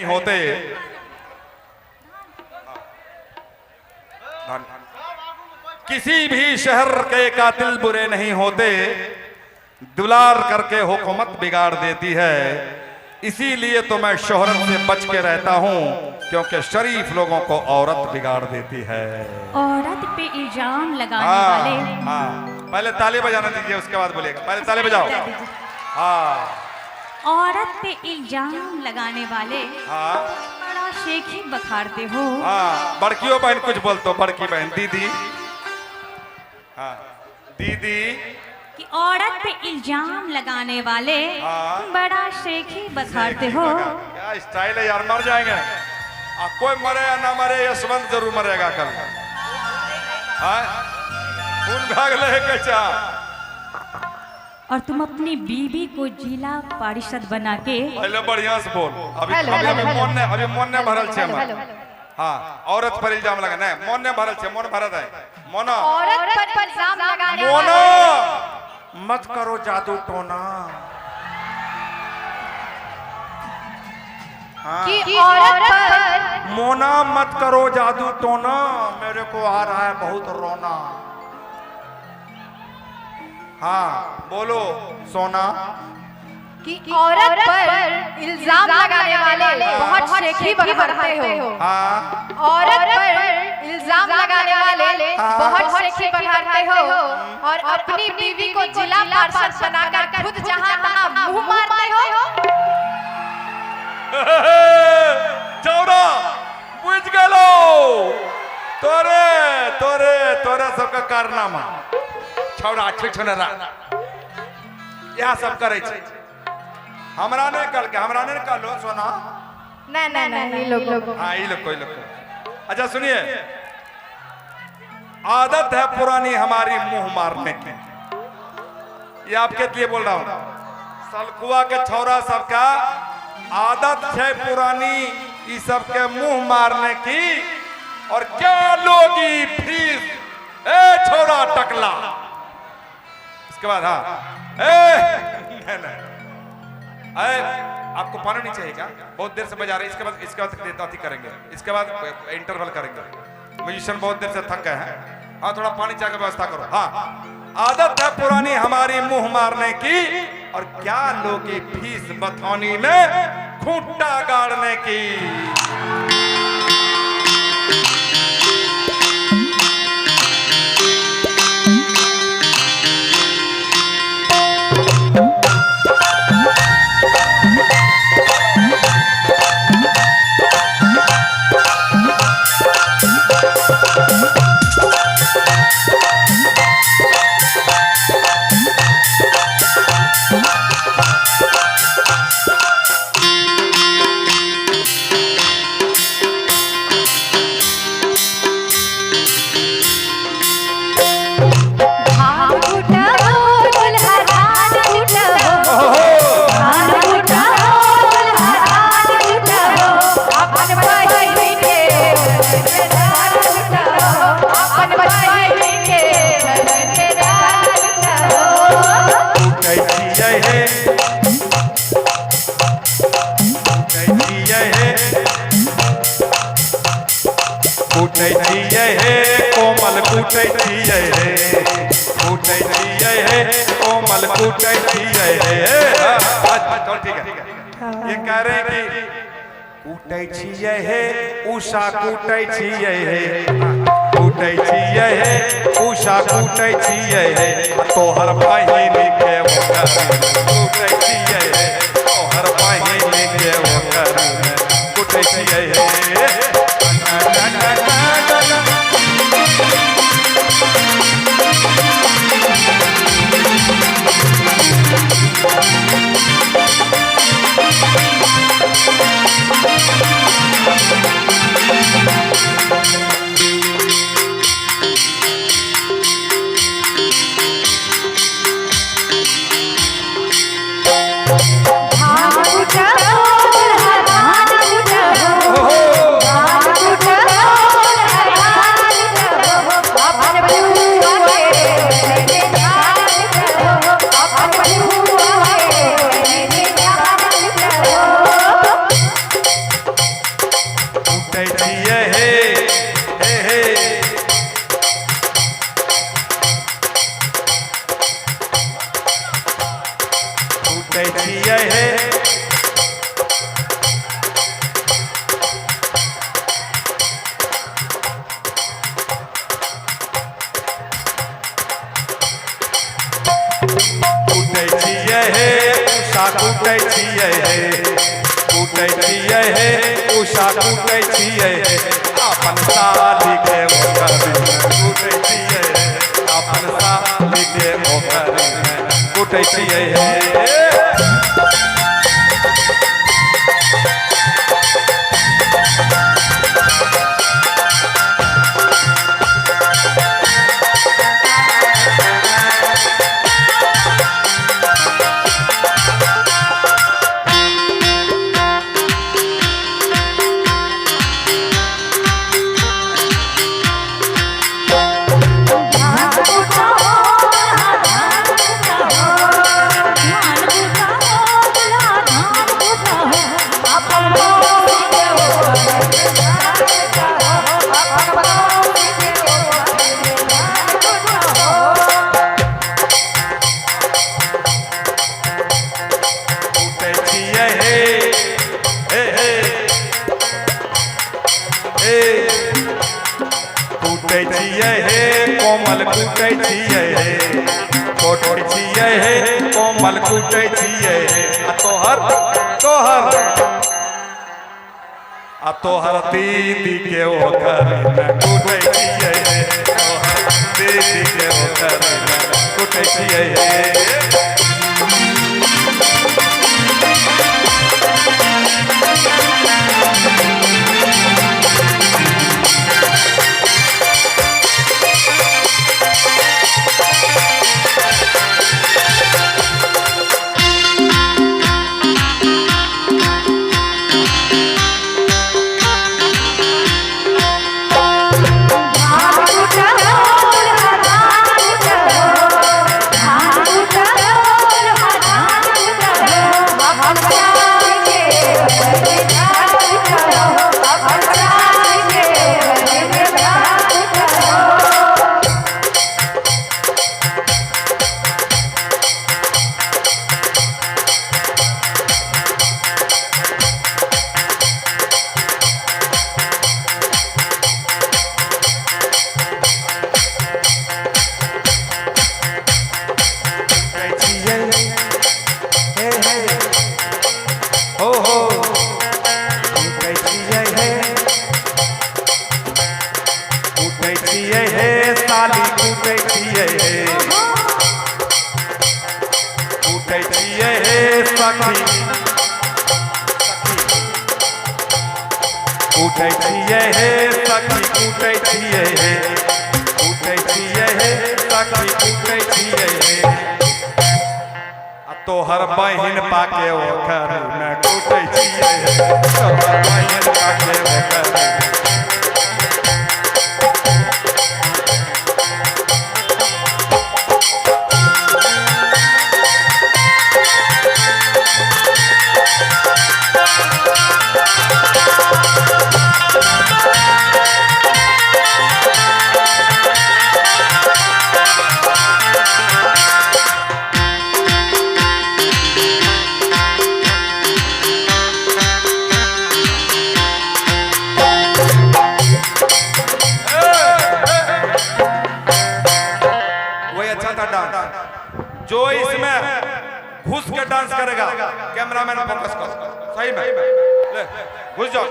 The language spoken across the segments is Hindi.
होते, किसी भी शहर के कातिल बुरे नहीं होते, दुलार करके हुकूमत बिगाड़ देती है। इसीलिए तो मैं शोहरत से बच के रहता हूँ, क्योंकि शरीफ लोगों को औरत बिगाड़ देती है। औरत पे इल्जाम लगाने वाले। पहले ताली बजाना दीजिए, उसके बाद बोलिएगा। पहले ताली बजाओ। हाँ, औरत पे इल्जाम लगाने वाले बड़ा शेखी बखारते हो। हाँ, बड़कियों बहन कुछ बोल तो, बड़की बहन दीदी। हाँ, दीदी कि औरत पे इल्जाम लगाने वाले बड़ा शेखी बखारते हो। क्या स्टाइल है यार, मर जाएंगे। कोई मरे या ना मरे, यशवंत जरूर मरेगा कल। खून भाग ले चा। और तुम अपनी बीबी को जिला पारिषद बना के पहले बढ़िया से बोल। अभी मन ने भरल छे हमर। हाँ, औरत पर इल्जाम लगा नहीं, मन ने भरल छे, मन भरत है। मोना औरत पर इल्जाम लगाने मोना वाले मत करो जादू टोना। कि औरत पर मोना मत करो जादू टोना, मेरे को आ रहा है बहुत रोना। हाँ बोलो सोना। कि औरत पर इल्जाम लगाने वाले बहुत शेखी बखारते हो। हाँ, औरत पर इल्जाम लगाने वाले बहुत शेखी बखारते हो और अपनी बीवी को जिला पार्षद बनाकर खुद जहां तहां मुंह मारते हो। चौरा बुझ गलो। तोरे तोरे तोरे सबका कारनामा छौड़ा छिछनरा यह सब करे छे। हमरा ने कल के, हमरा ने कल लो सोना। नहीं लोग हाँ, ये लोग कोई लोग। अच्छा सुनिए, आदत है पुरानी हमारी मुंह मारने की। ये आपके लिए बोल रहा हूं। सलकुआ के छौरा सबका आदत है पुरानी, ये सबके मुंह मारने की। और क्या लोगी फीस ए छोरा टकला। इसके बाद नहीं आपको पानी नहीं चाहिए क्या? बहुत देर से बजा रहे हैं। इसके बाद देता करेंगे, इसके बाद इंटरवल करेंगे। म्यूजिशियन बहुत देर से थक गए हैं। हाँ, थोड़ा पानी चाय की व्यवस्था करो। हाँ, आदत है पुरानी हमारी मुंह मारने की, और क्या लोगी फीस बथौनी में खूंटा गाड़ने की। कोमल कूटे कोमल कूटे। ठीक है, ये कह रहे हैं कि कूटे छिए है उषा कूटे छिए है, कूटे छिए है उषा कूटे छिए है। तोहर बहिनी के वो कूटे छिए है, तोहर बहिनी के वो कूटे छिए है। कूटै छियै हे हे हे कूटै छियै हे कूटै छियै हे उषा कूटै छियै हे कूटै छियै हे उषा कूटै छियै हे अपन साली के ओकर कूटै छियै हे अपन साली के ओकर कूटै छियै हे कूटै छियै हे कोमल कूटै छियै हे कूटै छियै हे कोमल कूटै छियै हे तोहर दीदी के ओकर कूटै छियै हे तोहर दीदी के ओकर कूटै छियै हे साली कूटै छियै हे कूटै छियै हे सखी कूटै छियै हे सखी कूटै छियै हे कूटै छियै हे सखी कूटै छियै हे तोहर बहिन पाके ओकर न कूटै छियै हे तोहर बहिन पाके ओकर जो इसमें घुस के डांस करेगा कैमरामैन फोकस कर सही में ले घुस जाओ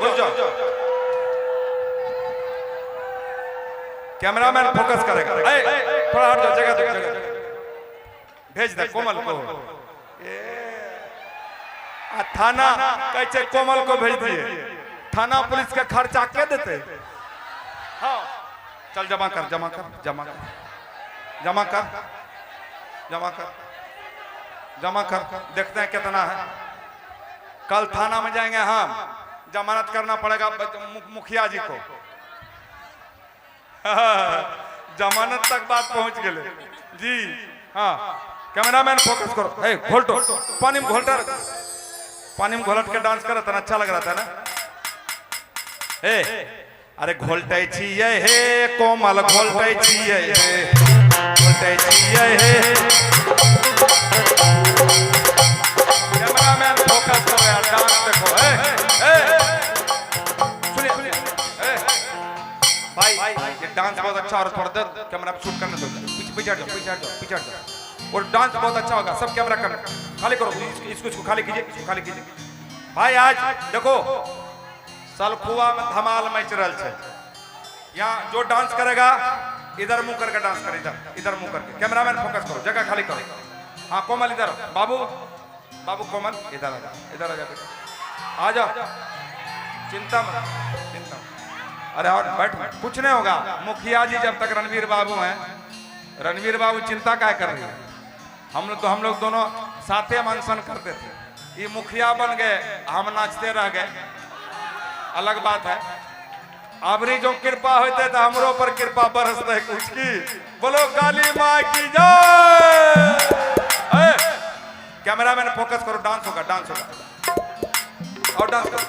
कैमरामैन फोकस करेगा थोड़ा हट जाओ जगह भेज दे कोमल को थाना कैसे कोमल को भेज दिए थाना पुलिस का खर्चा क्या देते हाँ चल जमा कर देखते हैं कितना है कल थाना में जाएंगे हम जमानत करना पड़ेगा मुखिया जी को जमानत तक बात पहुंच गए जी हाँ कैमरामैन फोकस करो हे घोलटो पानी में घोलट के डांस करे तो अच्छा लग रहा था ना ए अरे घोलटे छिए हे कोमल घोलटे छिए हे घोलटे छिए हे कैमरामैन फोकस करो यार डांस देखो ए सुनिए भाई ये डांस बहुत अच्छा और थोड़ा देर कैमरा पे शूट करने दो पीछे हट जाओ और डांस बहुत अच्छा होगा सब कैमरा करना खाली करो इसको खाली कीजिए भाई आज देखो सलखुआ में धमाल मैच रहा है यहाँ जो डांस करेगा इधर मुंह करके डांस करे इधर मुंह करके कैमरामैन फोकस करो जगह खाली करो हाँ कोमल इधर बाबू कोमल इधर आ जा आ जाओ चिंता मत अरे और बैठ कुछ नहीं होगा मुखिया जी जब तक रणवीर बाबू हैं रणवीर बाबू चिंता क्या कर रही है हम लोग दोनों साथे अनशन करते थे ये मुखिया बन गए हम नाचते रह गए अलग बात है अबरी जो कृपा होते तो हमरो पर कृपा बरसते कुछ की बोलो काली माँ की जय कैमरामैन फोकस करो डांस होगा और डांस करो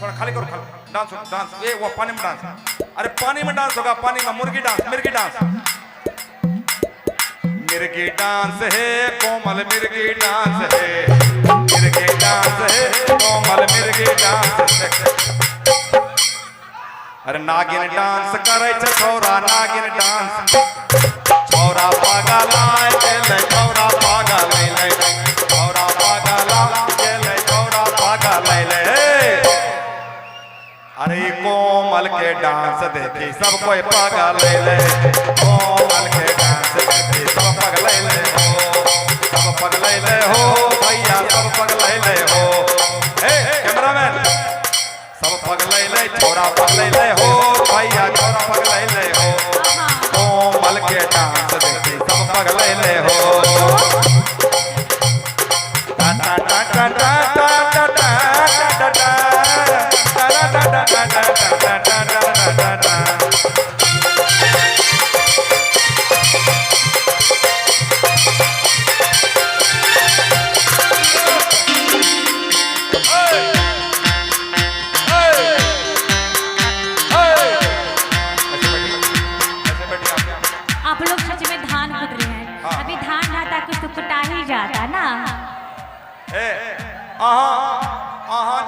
थोड़ा खाली करो डांस ये वो पानी में डांस अरे पानी में डांस होगा पानी में मुर्गी डांस मिर्गी डांस है कोमल मिर्गी डांस है मिर्गी डांस है कोमल मिर्गी डांस अरे नागिन डांस करे छौरा नागिन डांस छौरा पागल आए चले छौरा पागल ले छौरा पागल चले छौरा पागल ले अरे कोमल के डांस देखी सब कोई पागल ले कोमल के डांस देखी सब पागल ले हो भैया सब पागल ले हो कैमरामैन सब पगले ले छोरा पगले ले हो भैया छोरा पगले ले हो कोमल के डांस देखी सब पगले ले हो टा टा टा टा टा टा टा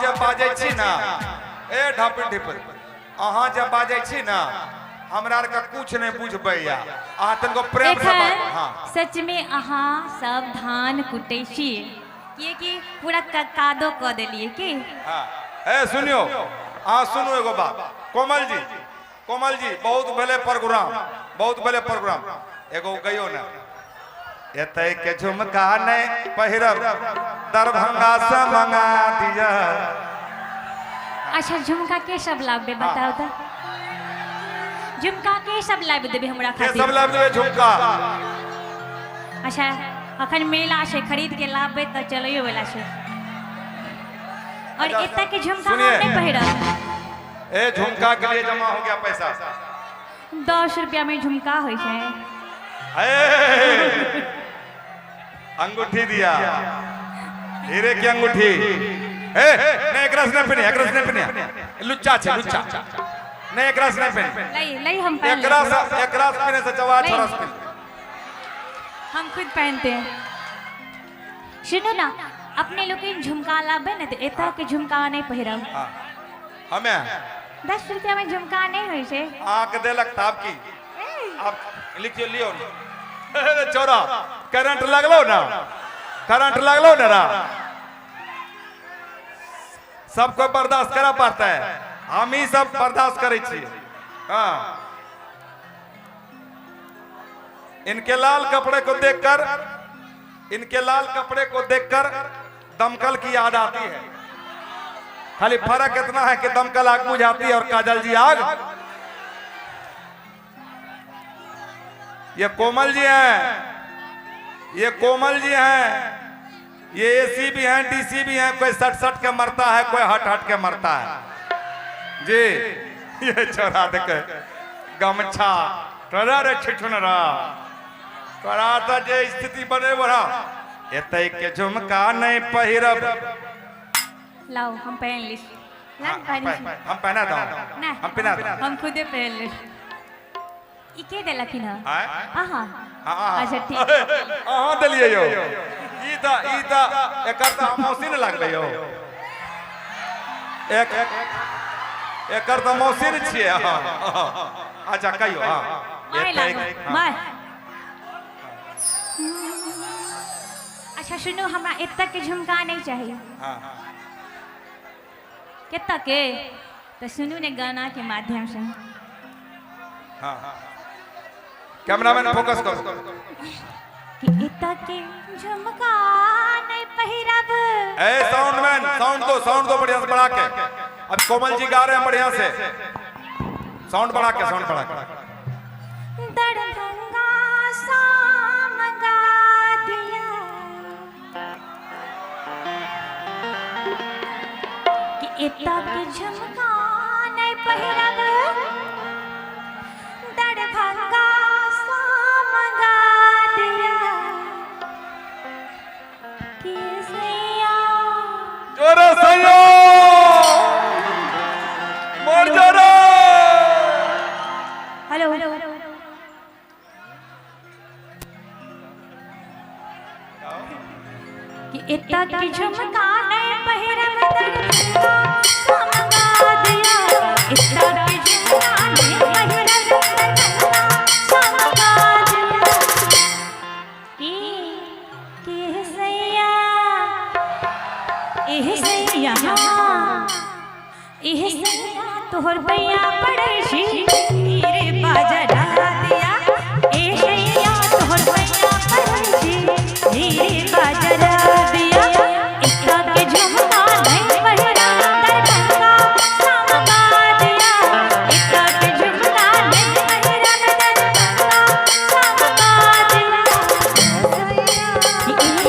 जब बाजे छी ना ए ढापिन ढिपल अहाँ जब बाजे छी ना हमरा का कुछ नहीं बुझबै या अहाँ तनको प्रेम से हां सच में अहाँ सब धान कुटै छी ये कि पूरा कादो क देलिए की हां ए सुनियो आ सुनो एगो बात कोमल जी बहुत भले प्रोग्राम एगो गयो ना एतै के झुमका नहीं पहिरब दरभंगा से मंगा दिया अच्छा झुमका के सब लाभ बताओ तो झुमका के सब लाभ देबे हमरा खातिर के सब लाभ देबे झुमका अच्छा अखन मेला से खरीद के लाभबे त चलइयो वाला से और एता के झुमका हम नहीं पहिरब ए झुमका के लिए जमा हो गया पैसा 10 रुपया में झुमका होय छै अंगूठी दिया हीरे की अंगूठी नहीं एक रस नहीं पहने लुच्चा नहीं एक रस नहीं पहने नहीं हम एक रस पहने से जवाब रस पहने हम खुद पहनते हैं सुनो ना अपने लोग के झुमका लाबे ना तो एता के झुमका नहीं पहिरब हमें 10 रुपया में झुमका नहीं होय छै आंख देलक ताब की आप लिखियो लियो चोरा करंट लगलो ना सबको बर्दाश्त करा पड़ता है हम ही सब बर्दाश्त करे छी हाँ इनके लाल कपड़े को देखकर दमकल की याद आती है खाली फर्क इतना है कि दमकल आग बुझाती है और काजल जी आग ये कोमल जी हैं ये एसी भी हैं डीसी भी हैं कोई सट के मरता है कोई हट के मरता है जी ये छोरा देख गमछा तोरा रे छिछुनरा तोरा तो जे स्थिति बने बड़ा एतै के झुमका नहीं पहिरब लाओ हम पहन ली लान पहनी छी हम पहना दो ना हम पहना दो हम खुदे पहन ले ई के देलखिन ह आहा हां अच्छा ठीक हां दलिए यो ई त एकर त मौसी न लागले यो एकर त मौसी न छिए हां अच्छा कहियो हां माय अच्छा सुनो हमरा एतक के झुमका नहीं चाहिए हां केतक के तो सुनू ने गाना के माध्यम से हां कैमरामैन फोकस करो कि एतक के झुमका नहीं पहिरब ए साउंडमैन साउंड दो बढ़िया से बढ़ा के अब कोमल जी गा रहे हैं बढ़िया से साउंड बढ़ा के दरभंगा शाम गा दिया कि एतक झुमका नहीं पहिरब दरभंगा शाम गा दिया कि सैया जोरे सैया मोर जोरे हेलो कि एतक की झुमका नहीं पहिरब दरभंगा शाम गा दिया एतक की झुमका नहीं पहिरब दरभंगा शाम गा दिया कि सैया एह सैया तोहर भैया पड़े छी रे बाजा ढा दिया ए सैया तोहर भैया पड़े छी रे बाजा ढा दिया इतना के झुमका नहीं पहिरा दरभंगा शाम गा दिया इतना के झुमका नहीं पहिरा दरभंगा शाम गा दिया दिया ए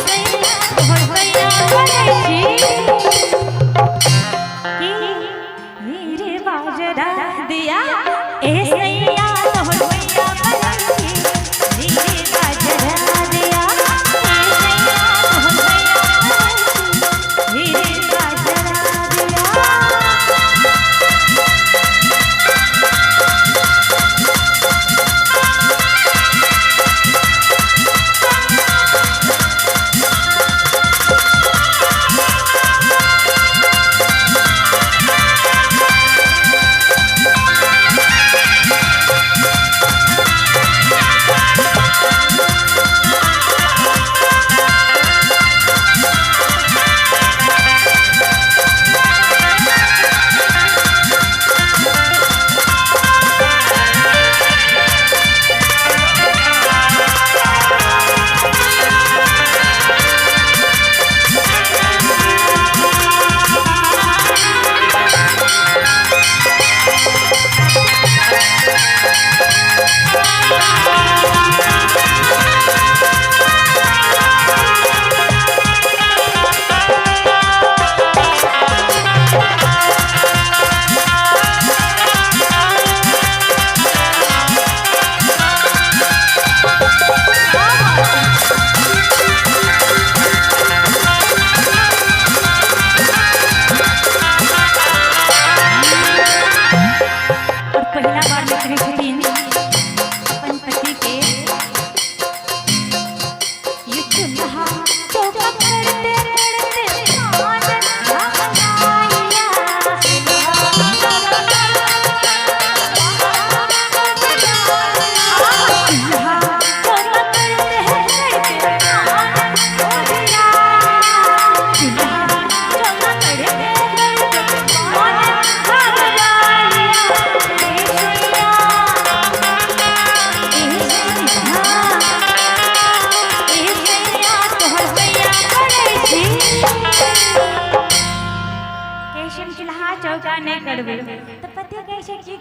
सैया तोहर भैया पड़े छी रे बाजरा दिया ए सैया तोहर भैया पड़े छी रे बाजरा दिया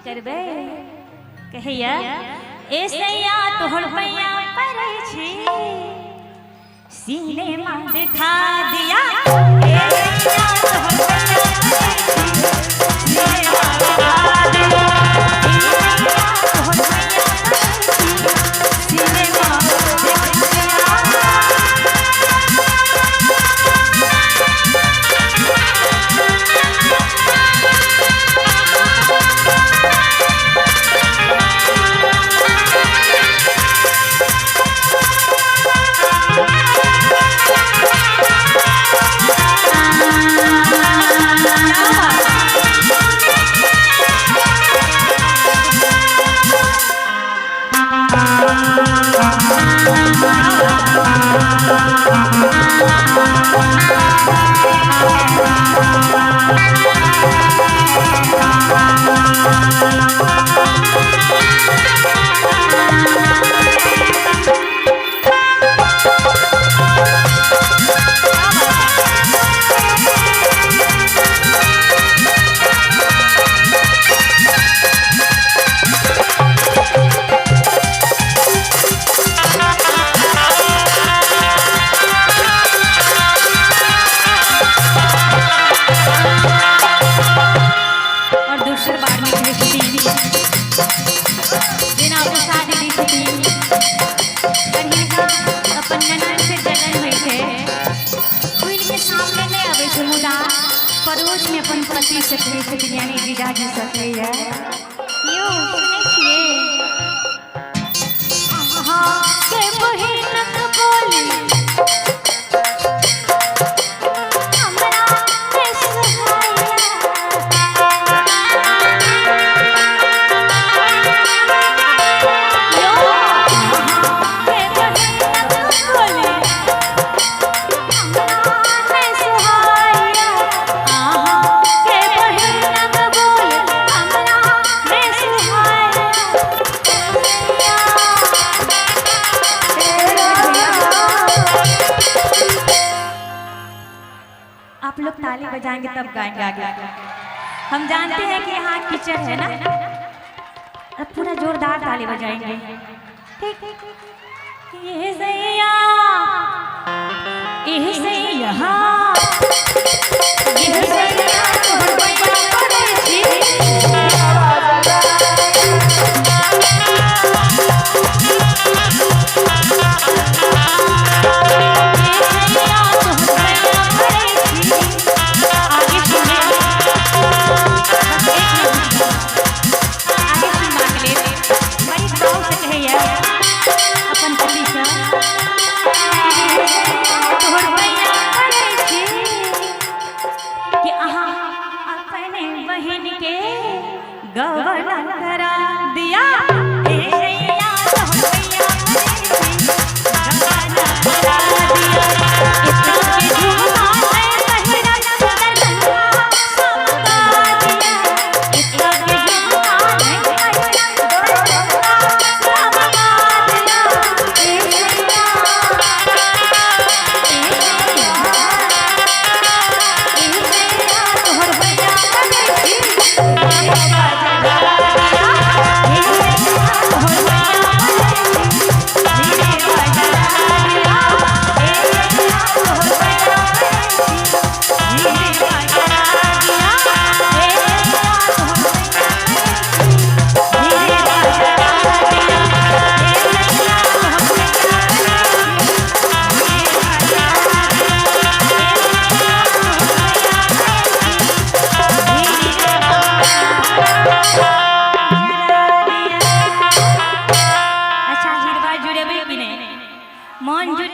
करबे कहिया ऐसैया तोहर पैया पड़ै छी सीने में दिखा दिया ऐसैया तोहर पैया पड़ै छी सीने में दिखा दिया ऐसैया तोहर पैया पड़ै छी सीने में दिखा दिया पड़ोस में अपन पति से यानी जीजाजी सके है यो सुने छिए हाँ के बहिनक बोली हमरा के सहाया यो के बहिनक बोली हमरा के सहाया के बहिनक बोली हमरा के सहाया आप लोग ताली बजाएंगे तब गाएंगे आगे। हम जानते हैं कि यहाँ कीचड़ है ना, अब पूरा जोरदार ताली बजाएंगे। ठीक ये सैया ये सैया ये सैया तोहर भैया परदेसी